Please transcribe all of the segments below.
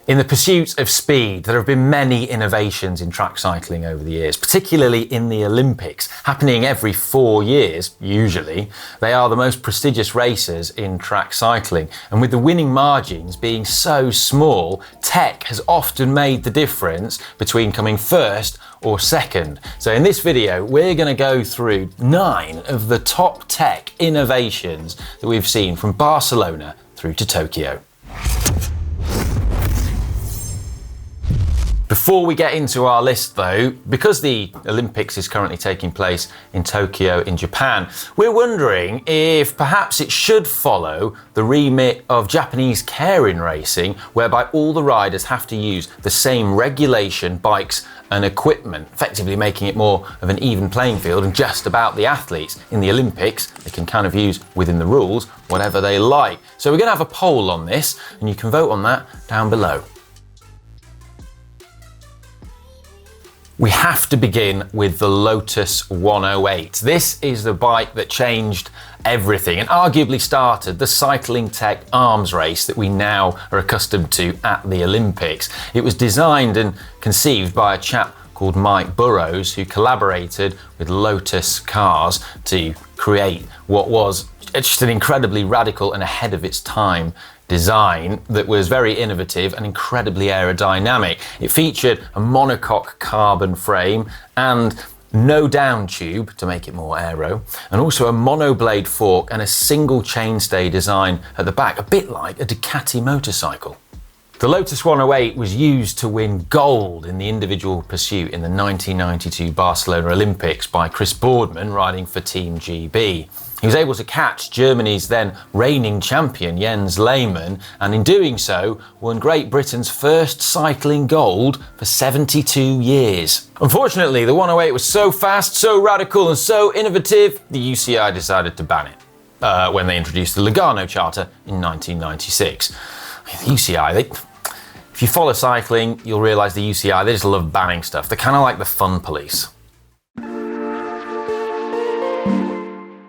In the pursuit of speed, there have been many innovations in track cycling over the years, particularly in the Olympics, happening every 4 years, usually. They are the most prestigious races in track cycling, and with the winning margins being so small, tech has often made the difference between coming first or second. So in this video, we're going to go through 9 of the top tech innovations that we've seen from Barcelona through to Tokyo. Before we get into our list though, because the Olympics is currently taking place in Tokyo in Japan, we're wondering if perhaps it should follow the remit of Japanese keirin racing, whereby all the riders have to use the same regulation, bikes and equipment, effectively making it more of an even playing field, and just about the athletes in the Olympics, they can kind of use within the rules whatever they like. So we're going to have a poll on this and you can vote on that down below. We have to begin with the Lotus 108. This is the bike that changed everything and arguably started the cycling tech arms race that we now are accustomed to at the Olympics. It was designed and conceived by a chap called Mike Burrows, who collaborated with Lotus cars to create what was just an incredibly radical and ahead of its time design that was very innovative and incredibly aerodynamic. It featured a monocoque carbon frame and no down tube to make it more aero, and also a monoblade fork and a single chainstay design at the back, a bit like a Ducati motorcycle. The Lotus 108 was used to win gold in the individual pursuit in the 1992 Barcelona Olympics by Chris Boardman riding for Team GB. He was able to catch Germany's then reigning champion Jens Lehmann, and in doing so won Great Britain's first cycling gold for 72 years. Unfortunately, the 108 was so fast, so radical and so innovative, the UCI decided to ban it when they introduced the Lugano Charter in 1996. The UCI, if you follow cycling, you'll realise the UCI, they just love banning stuff. They're kind of like the fun police.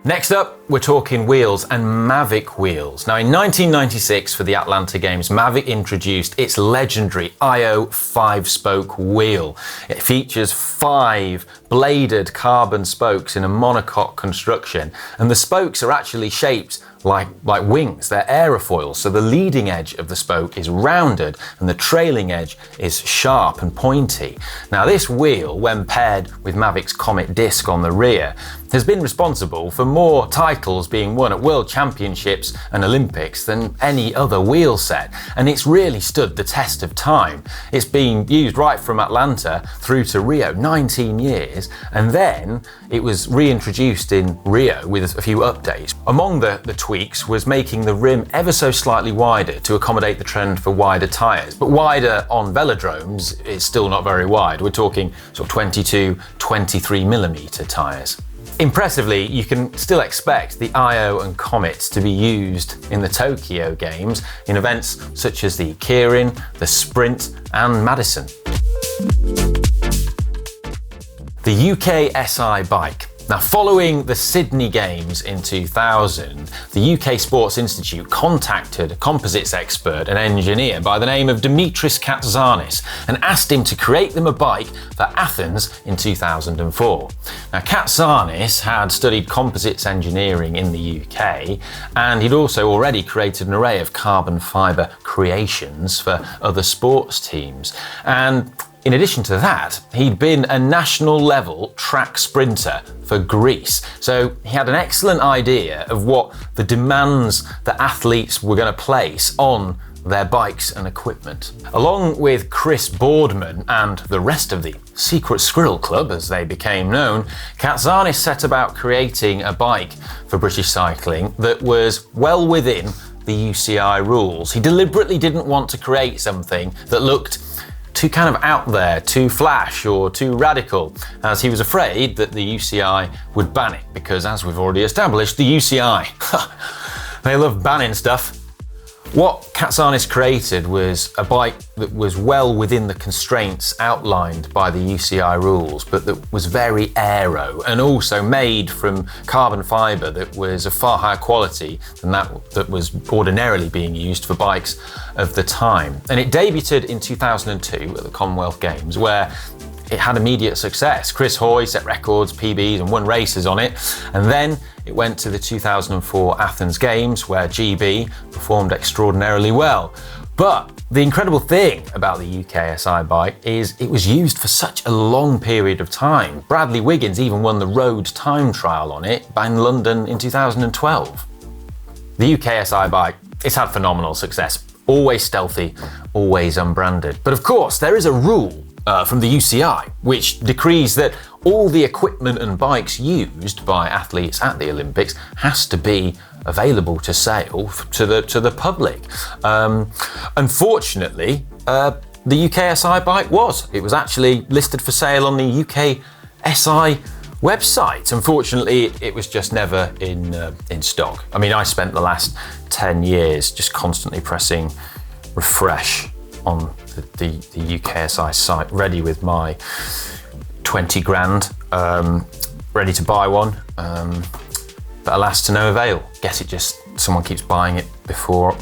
Next up, we're talking wheels and MAVIC wheels. Now in 1996 for the Atlanta Games, MAVIC introduced its legendary IO 5-spoke wheel. It features 5 bladed carbon spokes in a monocoque construction, and the spokes are actually shaped like wings. They're aerofoils, so the leading edge of the spoke is rounded and the trailing edge is sharp and pointy. Now this wheel, when paired with MAVIC's Comet disc on the rear, has been responsible for more titles being won at World Championships and Olympics than any other wheel set, and it's really stood the test of time. It's been used right from Atlanta through to Rio, 19 years, and then it was reintroduced in Rio with a few updates. Among the tweaks was making the rim ever so slightly wider to accommodate the trend for wider tyres, but wider on velodromes is still not very wide. We're talking sort of 22, 23mm tyres. Impressively, you can still expect the IO and Comet to be used in the Tokyo Games in events such as the Keirin, the Sprint and Madison. The UKSI bike. Now, following the Sydney Games in 2000, the UK Sports Institute contacted a composites expert and engineer by the name of Dimitris Katsanis and asked him to create them a bike for Athens in 2004. Now, Katsanis had studied composites engineering in the UK, and he'd also already created an array of carbon fibre creations for other sports teams. And in addition to that, he'd been a national level track sprinter for Greece. So he had an excellent idea of what the demands that athletes were going to place on their bikes and equipment. Along with Chris Boardman and the rest of the Secret Squirrel Club, as they became known, Katsanis set about creating a bike for British cycling that was well within the UCI rules. He deliberately didn't want to create something that looked too kind of out there, too flash or too radical, as he was afraid that the UCI would ban it, because as we've already established, the UCI, they love banning stuff. What Katsanis created was a bike that was well within the constraints outlined by the UCI rules, but that was very aero and also made from carbon fibre that was of far higher quality than that was ordinarily being used for bikes of the time. And it debuted in 2002 at the Commonwealth Games, where it had immediate success. Chris Hoy set records, PBs and won races on it. And then it went to the 2004 Athens Games, where GB performed extraordinarily well. But the incredible thing about the UKSI bike is it was used for such a long period of time. Bradley Wiggins even won the road time trial on it in London in 2012. The UKSI bike, it's had phenomenal success. Always stealthy, always unbranded. But of course, there is a rule from the UCI, which decrees that all the equipment and bikes used by athletes at the Olympics has to be available to sale to the public. Unfortunately, the UKSI bike was actually listed for sale on the UKSI website. Unfortunately, it was just never in stock. I mean, I spent the last 10 years just constantly pressing refresh on the UKSI site, ready with my 20 grand, ready to buy one, but alas, to no avail. Guess it just, someone keeps buying it before,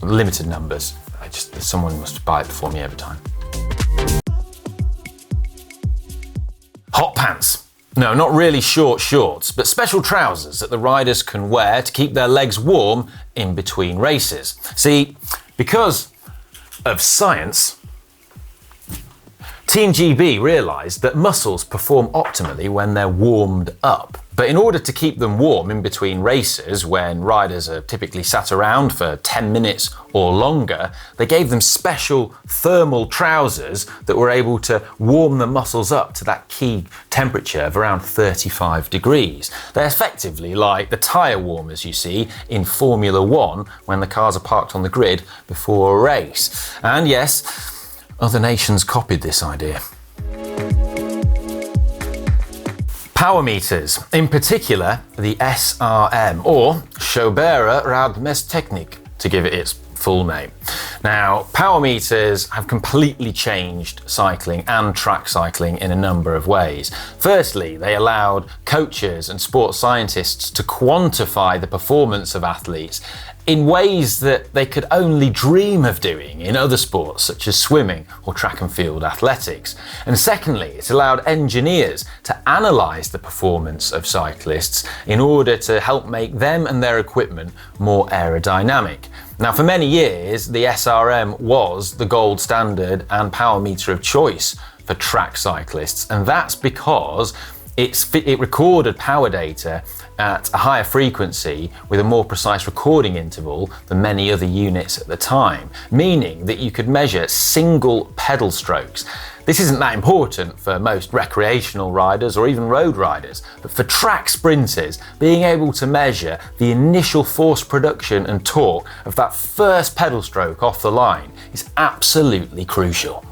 limited numbers. Someone must buy it before me every time. Hot pants. No, not really short shorts, but special trousers that the riders can wear to keep their legs warm in between races. See, because of science, Team GB realised that muscles perform optimally when they're warmed up. But in order to keep them warm in between races, when riders are typically sat around for 10 minutes or longer, they gave them special thermal trousers that were able to warm the muscles up to that key temperature of around 35 degrees. They're effectively like the tyre warmers you see in Formula One when the cars are parked on the grid before a race. And yes, other nations copied this idea. Power meters, in particular the SRM, or Schobere Radmesstechnik, to give it its full name. Now, power meters have completely changed cycling and track cycling in a number of ways. Firstly, they allowed coaches and sports scientists to quantify the performance of athletes in ways that they could only dream of doing in other sports such as swimming or track and field athletics. And secondly, it allowed engineers to analyse the performance of cyclists in order to help make them and their equipment more aerodynamic. Now, for many years, the SRM was the gold standard and power meter of choice for track cyclists, and that's because it recorded power data at a higher frequency with a more precise recording interval than many other units at the time, meaning that you could measure single pedal strokes. This isn't that important for most recreational riders or even road riders, but for track sprinters, being able to measure the initial force production and torque of that first pedal stroke off the line is absolutely crucial.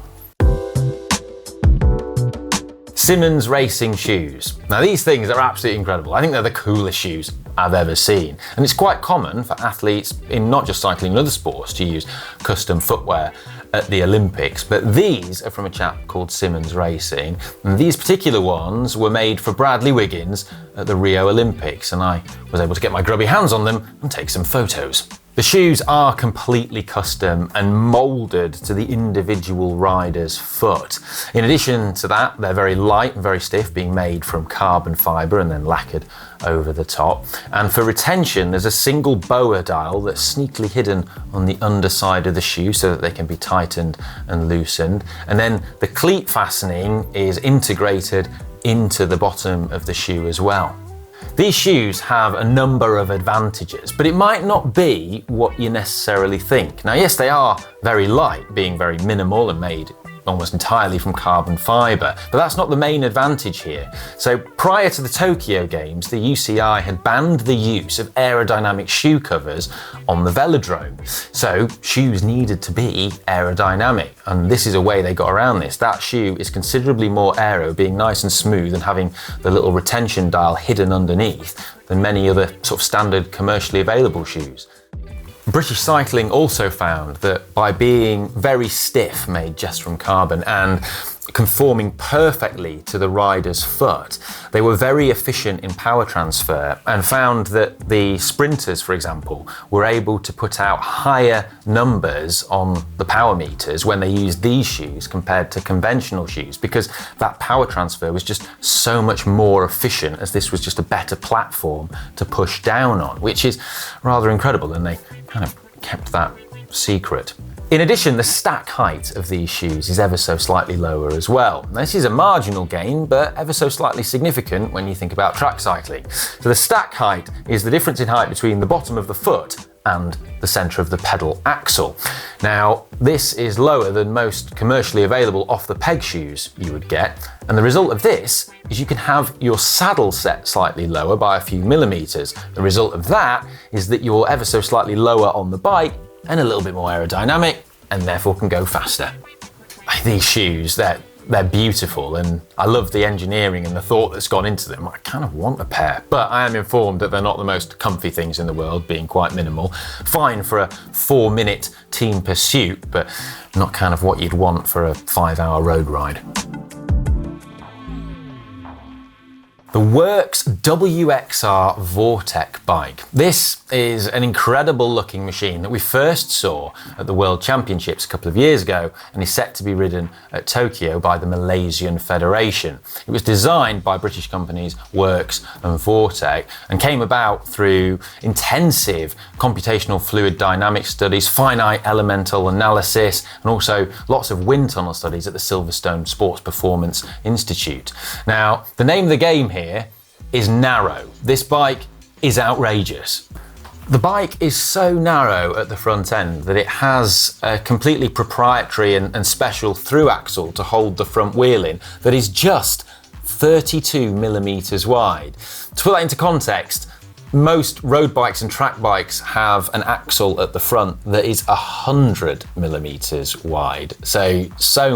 SIMMONS racing shoes. Now, these things are absolutely incredible. I think they're the coolest shoes I've ever seen. And it's quite common for athletes in not just cycling and other sports to use custom footwear at the Olympics, but these are from a chap called SIMMONS Racing. And these particular ones were made for Bradley Wiggins at the Rio Olympics, and I was able to get my grubby hands on them and take some photos. The shoes are completely custom and moulded to the individual rider's foot. In addition to that, they're very light and very stiff, being made from carbon fibre and then lacquered over the top. And for retention, there's a single BOA dial that's sneakily hidden on the underside of the shoe so that they can be tightened and loosened. And then the cleat fastening is integrated into the bottom of the shoe as well. These shoes have a number of advantages, but it might not be what you necessarily think. Now, yes, they are very light, being very minimal and made almost entirely from carbon fibre, but that's not the main advantage here. So prior to the Tokyo Games, the UCI had banned the use of aerodynamic shoe covers on the velodrome. So shoes needed to be aerodynamic, and this is a way they got around this. That shoe is considerably more aero, being nice and smooth and having the little retention dial hidden underneath than many other sort of standard commercially available shoes. British Cycling also found that by being very stiff, made just from carbon, and conforming perfectly to the rider's foot, they were very efficient in power transfer, and found that the sprinters, for example, were able to put out higher numbers on the power meters when they used these shoes compared to conventional shoes, because that power transfer was just so much more efficient, as this was just a better platform to push down on, which is rather incredible, and they kind of kept that secret. In addition, the stack height of these shoes is ever so slightly lower as well. This is a marginal gain, but ever so slightly significant when you think about track cycling. So the stack height is the difference in height between the bottom of the foot and the centre of the pedal axle. Now, this is lower than most commercially available off-the-peg shoes you would get, and the result of this is you can have your saddle set slightly lower by a few millimetres. The result of that is that you're ever so slightly lower on the bike and a little bit more aerodynamic, and therefore can go faster. These shoes, they're beautiful, and I love the engineering and the thought that's gone into them. I kind of want a pair, but I am informed that they're not the most comfy things in the world, being quite minimal. Fine for a 4-minute team pursuit, but not kind of what you'd want for a 5-hour road ride. The WORX WXR VORTEQ bike. This is an incredible looking machine that we first saw at the World Championships a couple of years ago, and is set to be ridden at Tokyo by the Malaysian Federation. It was designed by British companies WORX and VORTEQ, and came about through intensive computational fluid dynamics studies, finite elemental analysis, and also lots of wind tunnel studies at the Silverstone Sports Performance Institute. Now, the name of the game here is narrow. This bike is outrageous. The bike is so narrow at the front end that it has a completely proprietary and special through axle to hold the front wheel in that is just 32 millimeters wide. To put that into context, most road bikes and track bikes have an axle at the front that is 100 millimeters wide. So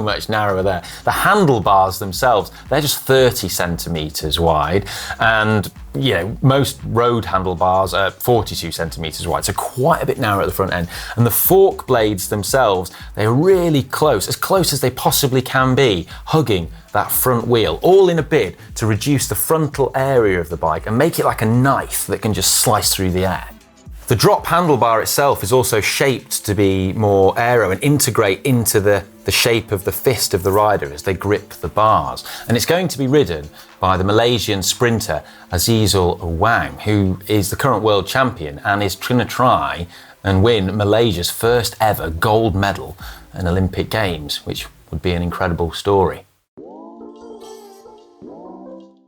much narrower there. The handlebars themselves, they're just 30 centimeters wide. And most road handlebars are 42 centimeters wide, so quite a bit narrower at the front end. And the fork blades themselves, they're really close as they possibly can be, hugging that front wheel, all in a bid to reduce the frontal area of the bike and make it like a knife that can just slice through the air. The drop handlebar itself is also shaped to be more aero and integrate into the shape of the fist of the rider as they grip the bars. And it's going to be ridden by the Malaysian sprinter Azizul Awang, who is the current world champion and is going to try and win Malaysia's first ever gold medal in Olympic Games, which would be an incredible story.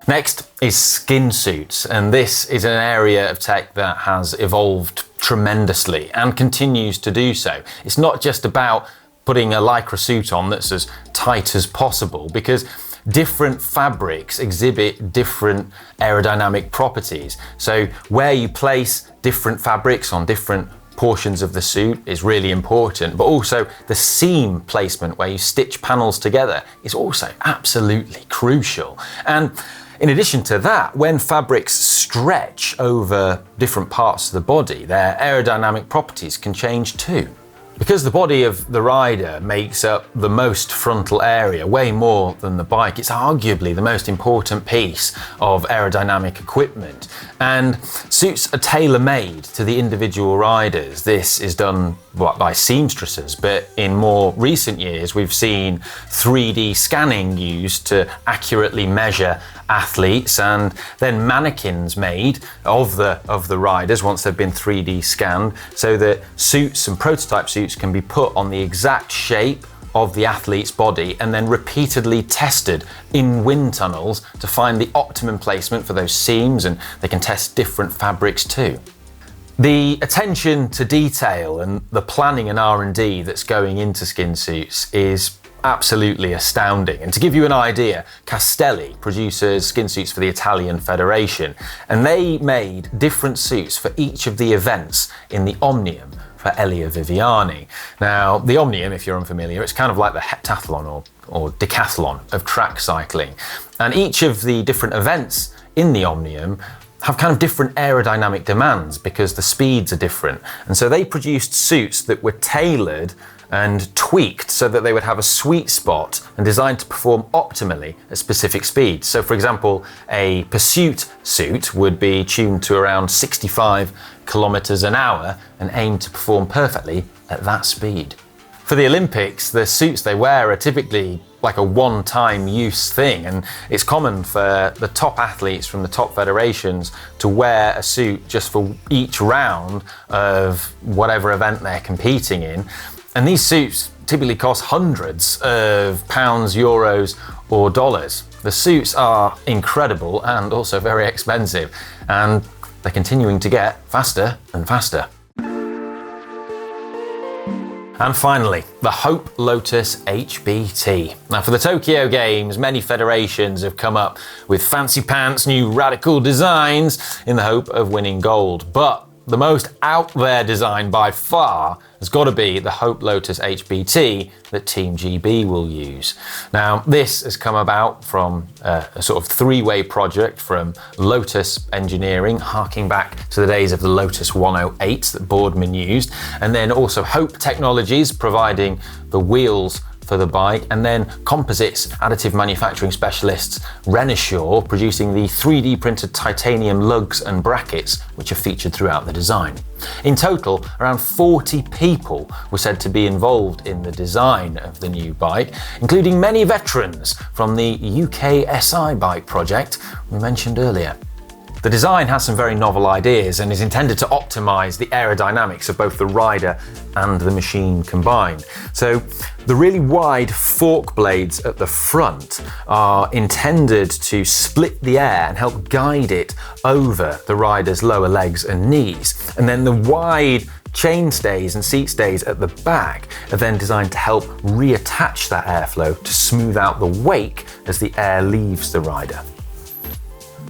Next is skin suits, and this is an area of tech that has evolved tremendously and continues to do so. It's not just about putting a lycra suit on that's as tight as possible, because different fabrics exhibit different aerodynamic properties. So where you place different fabrics on different portions of the suit is really important, but also the seam placement where you stitch panels together is also absolutely crucial. And in addition to that, when fabrics stretch over different parts of the body, their aerodynamic properties can change too. Because the body of the rider makes up the most frontal area, way more than the bike, it's arguably the most important piece of aerodynamic equipment. And suits are tailor-made to the individual riders. This is done by seamstresses, but in more recent years we've seen 3D scanning used to accurately measure athletes, and then mannequins made of the riders once they've been 3D scanned, so that suits and prototype suits can be put on the exact shape of the athlete's body and then repeatedly tested in wind tunnels to find the optimum placement for those seams, and they can test different fabrics too. The attention to detail and the planning and R&D that's going into skin suits is absolutely astounding. And to give you an idea, Castelli produces skin suits for the Italian Federation, and they made different suits for each of the events in the Omnium for Elia Viviani. Now, the Omnium, if you're unfamiliar, it's kind of like the heptathlon or decathlon of track cycling. And each of the different events in the Omnium have kind of different aerodynamic demands because the speeds are different. And so they produced suits that were tailored and tweaked so that they would have a sweet spot and designed to perform optimally at specific speeds. So for example, a pursuit suit would be tuned to around 65 kilometers an hour and aimed to perform perfectly at that speed. For the Olympics, the suits they wear are typically like a one-time use thing, and it's common for the top athletes from the top federations to wear a suit just for each round of whatever event they're competing in. And these suits typically cost hundreds of pounds, euros, or dollars. The suits are incredible and also very expensive, and they're continuing to get faster and faster. And finally, the Hope Lotus HBT. Now for the Tokyo Games, many federations have come up with fancy pants, new radical designs in the hope of winning gold. But the most out there design by far has got to be the Hope Lotus HBT that Team GB will use. Now, this has come about from a sort of three-way project from Lotus Engineering, harking back to the days of the Lotus 108 that Boardman used, and then also Hope Technologies providing the wheels for the bike, and then composites additive manufacturing specialists Renishaw producing the 3D printed titanium lugs and brackets which are featured throughout the design. In total, around 40 people were said to be involved in the design of the new bike, including many veterans from the UKSI bike project we mentioned earlier. The design has some very novel ideas and is intended to optimize the aerodynamics of both the rider and the machine combined. So the really wide fork blades at the front are intended to split the air and help guide it over the rider's lower legs and knees. And then the wide chain stays and seat stays at the back are then designed to help reattach that airflow to smooth out the wake as the air leaves the rider.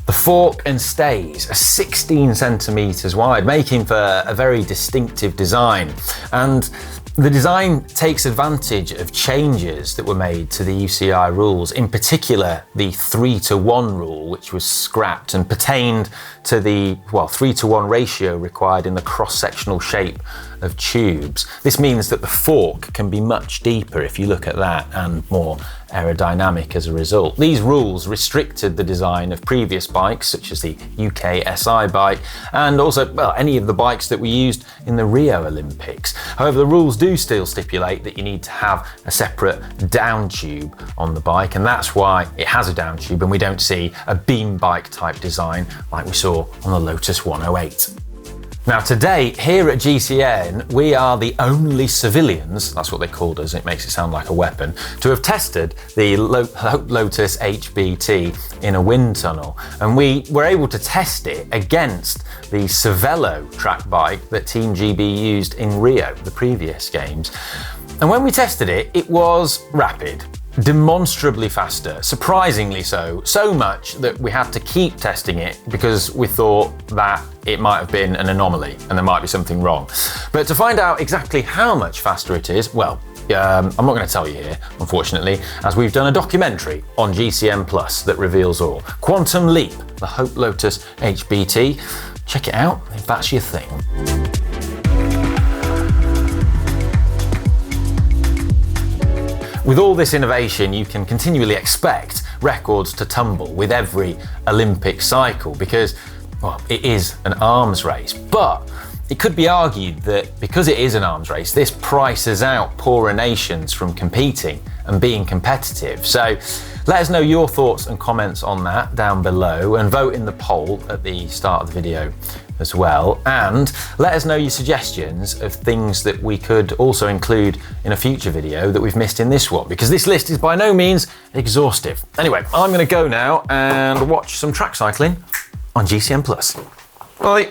The fork and stays are 16 centimeters wide, making for a very distinctive design. And the design takes advantage of changes that were made to the UCI rules, in particular the 3-to-1 rule, which was scrapped and pertained to the 3-to-1 ratio required in the cross-sectional shape of tubes. This means that the fork can be much deeper if you look at that, and more aerodynamic as a result. These rules restricted the design of previous bikes, such as the UKSI bike, and also, any of the bikes that were used in the Rio Olympics. However, the rules do still stipulate that you need to have a separate down tube on the bike, and that's why it has a down tube and we don't see a beam bike type design like we saw on the Lotus 108. Now today, here at GCN, we are the only civilians, that's what they called us, it makes it sound like a weapon, to have tested the Hope Lotus HBT in a wind tunnel. And we were able to test it against the Cervelo track bike that Team GB used in Rio, the previous games. And when we tested it, it was rapid. Demonstrably faster, surprisingly so much that we had to keep testing it because we thought that it might have been an anomaly and there might be something wrong. But to find out exactly how much faster it is, I'm not going to tell you here, unfortunately, as we've done a documentary on GCN Plus that reveals all. Quantum Leap, the Hope Lotus HBT. Check it out if that's your thing. With all this innovation, you can continually expect records to tumble with every Olympic cycle because, it is an arms race. But it could be argued that because it is an arms race, this prices out poorer nations from competing and being competitive. So let us know your thoughts and comments on that down below, and vote in the poll at the start of the video as well. And let us know your suggestions of things that we could also include in a future video that we've missed in this one, because this list is by no means exhaustive. Anyway, I'm going to go now and watch some track cycling on GCN Plus. Bye.